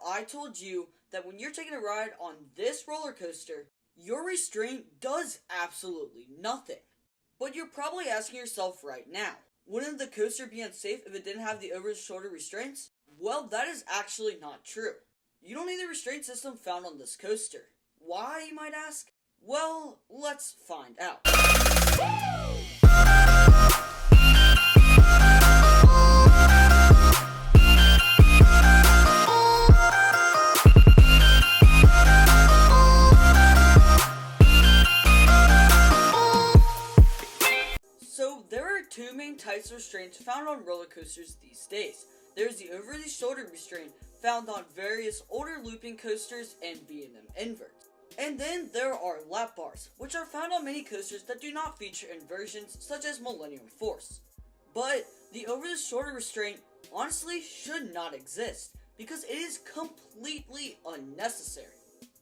I told you that when you're taking a ride on this roller coaster, your restraint does absolutely nothing. But you're probably asking yourself right now, wouldn't the coaster be unsafe if it didn't have the over-the-shoulder restraints? Well, that is actually not true. You don't need the restraint system found on this coaster. Why, you might ask? Well, let's find out. So, there are two main types of restraints found on roller coasters these days. There's the over-the-shoulder restraint found on various older looping coasters and B&M inverts. And then there are lap bars, which are found on many coasters that do not feature inversions such as Millennium Force. But the over-the-shoulder restraint honestly should not exist because it is completely unnecessary.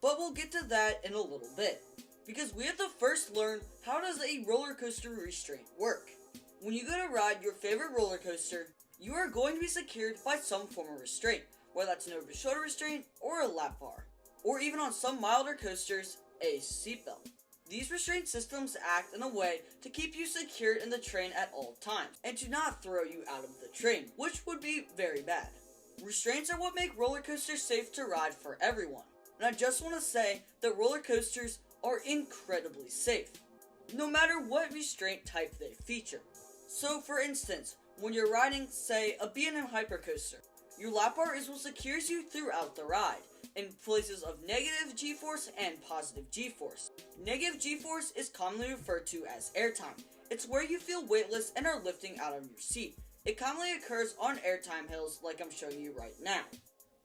But we'll get to that in a little bit, because we have to first learn how does a roller coaster restraint work. When you go to ride your favorite roller coaster, you are going to be secured by some form of restraint, whether that's an over-the-shoulder restraint or a lap bar, or even on some milder coasters, a seatbelt. These restraint systems act in a way to keep you secured in the train at all times, and to not throw you out of the train, which would be very bad. Restraints are what make roller coasters safe to ride for everyone, and I just want to say that roller coasters are incredibly safe, no matter what restraint type they feature. So for instance, when you're riding, say, a B&M hypercoaster, your lap bar is what secures you throughout the ride, in places of negative G-force and positive G-force. Negative G-force is commonly referred to as airtime. It's where you feel weightless and are lifting out of your seat. It commonly occurs on airtime hills like I'm showing you right now.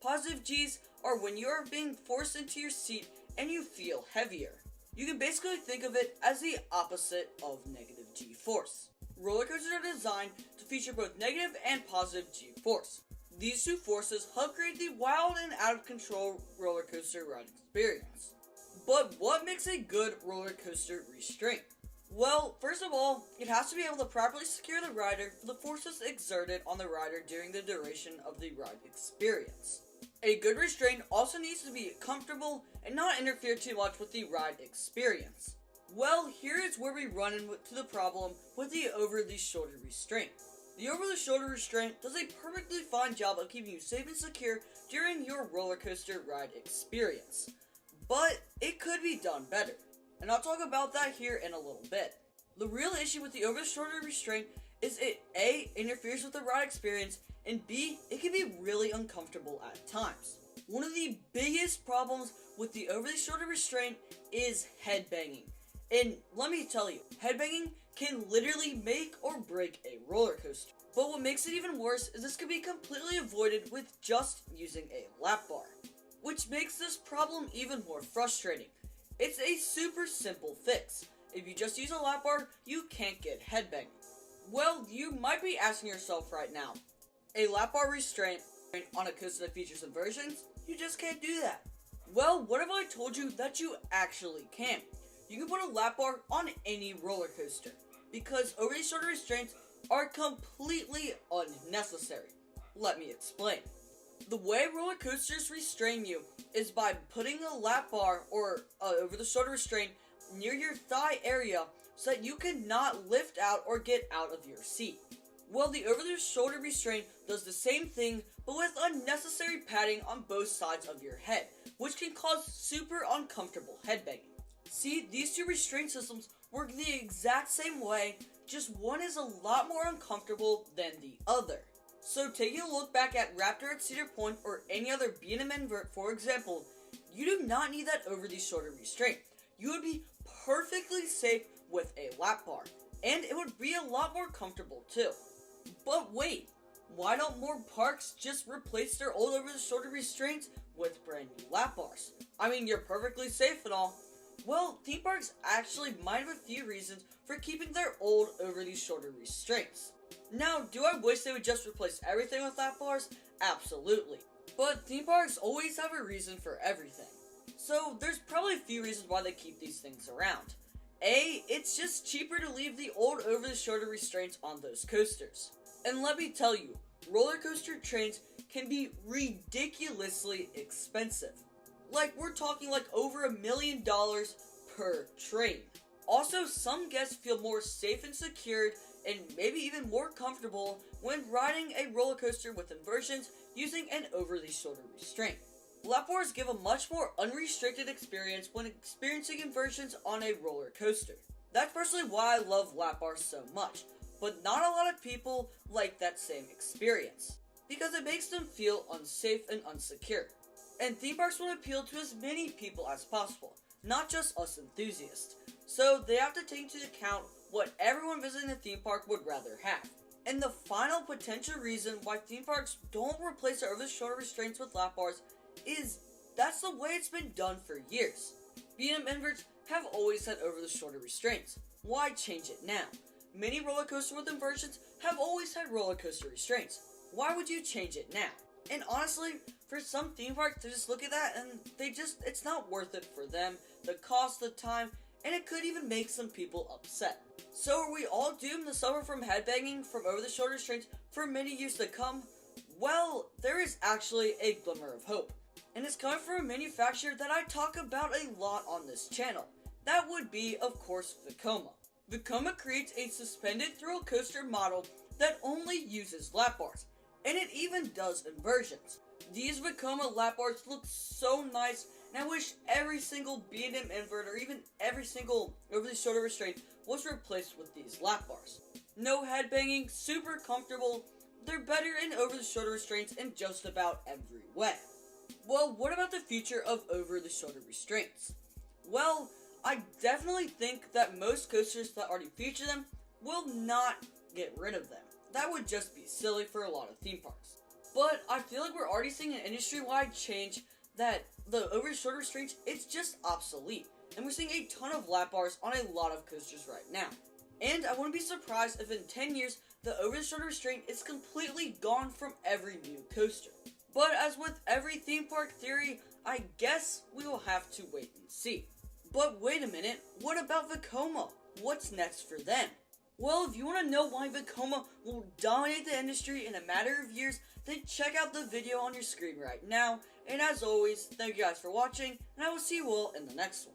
Positive G's are when you are being forced into your seat and you feel heavier. You can basically think of it as the opposite of negative G-force. Roller coasters are designed to feature both negative and positive G-force. These two forces help create the wild and out-of-control roller coaster ride experience. But what makes a good roller coaster restraint? Well, first of all, it has to be able to properly secure the rider for the forces exerted on the rider during the duration of the ride experience. A good restraint also needs to be comfortable and not interfere too much with the ride experience. Well, here is where we run into the problem with the over-the-shoulder restraint. The over-the-shoulder restraint does a perfectly fine job of keeping you safe and secure during your roller coaster ride experience. But it could be done better, and I'll talk about that here in a little bit. The real issue with the over-the-shoulder restraint is it A, interferes with the ride experience, and B, it can be really uncomfortable at times. One of the biggest problems with the over-the-shoulder restraint is headbanging. And let me tell you, headbanging can literally make or break a roller coaster. But what makes it even worse is this can be completely avoided with just using a lap bar, which makes this problem even more frustrating. It's a super simple fix. If you just use a lap bar, you can't get headbanging. Well, you might be asking yourself right now, a lap bar restraint on a coaster that features inversions? You just can't do that. Well, what if I told you that you actually can? You can put a lap bar on any roller coaster, because over-the-shoulder restraints are completely unnecessary. Let me explain. The way roller coasters restrain you is by putting a lap bar or over-the-shoulder restraint near your thigh area so that you cannot lift out or get out of your seat. Well, the over-the-shoulder restraint does the same thing, but with unnecessary padding on both sides of your head, which can cause super uncomfortable headbanging. See, these two restraint systems work the exact same way, just one is a lot more uncomfortable than the other. So taking a look back at Raptor at Cedar Point or any other B&M invert, for example, you do not need that over-the-shoulder restraint. You would be perfectly safe with a lap bar, and it would be a lot more comfortable too. But wait, why don't more parks just replace their old over-the-shoulder restraints with brand new lap bars? I mean, you're perfectly safe and all. Well, theme parks actually might have a few reasons for keeping their old over-the-shoulder restraints. Now, do I wish they would just replace everything with lap bars? Absolutely. But theme parks always have a reason for everything. So, there's probably a few reasons why they keep these things around. A, it's just cheaper to leave the old over-the-shoulder restraints on those coasters. And let me tell you, roller coaster trains can be ridiculously expensive. Like, we're talking like over $1 million per train. Also, some guests feel more safe and secured and maybe even more comfortable when riding a roller coaster with inversions using an overly shoulder restraint. Lap bars give a much more unrestricted experience when experiencing inversions on a roller coaster. That's personally why I love lap bars so much, but not a lot of people like that same experience, because it makes them feel unsafe and unsecure. And theme parks want to appeal to as many people as possible, not just us enthusiasts. So they have to take into account what everyone visiting the theme park would rather have. And the final potential reason why theme parks don't replace their over-the-shoulder restraints with lap bars is that's the way it's been done for years. B&M inverts have always had over-the-shoulder restraints. Why change it now? Many roller coasters with inversions have always had roller coaster restraints. Why would you change it now? And honestly, for some theme parks, they just look at that and it's not worth it for them. The cost, the time, and it could even make some people upset. So are we all doomed to suffer from headbanging from over-the-shoulder restraints for many years to come? Well, there is actually a glimmer of hope. And it's coming from a manufacturer that I talk about a lot on this channel. That would be, of course, Vekoma. Vekoma creates a suspended thrill coaster model that only uses lap bars, and it even does inversions. These Vekoma lap bars look so nice, and I wish every single B&M invert or even every single over-the-shoulder restraint was replaced with these lap bars. No headbanging, super comfortable, they're better in over-the-shoulder restraints in just about every way. Well, what about the future of over-the-shoulder restraints? Well, I definitely think that most coasters that already feature them will not get rid of them. That would just be silly for a lot of theme parks. But I feel like we're already seeing an industry-wide change that the over-the-shoulder restraints, it's just obsolete. And we're seeing a ton of lap bars on a lot of coasters right now. And I wouldn't be surprised if in 10 years, the over-the-shoulder restraint is completely gone from every new coaster. But as with every theme park theory, I guess we will have to wait and see. But wait a minute, what about Vekoma? What's next for them? Well, if you want to know why Vekoma will dominate the industry in a matter of years, then check out the video on your screen right now. And as always, thank you guys for watching, and I will see you all in the next one.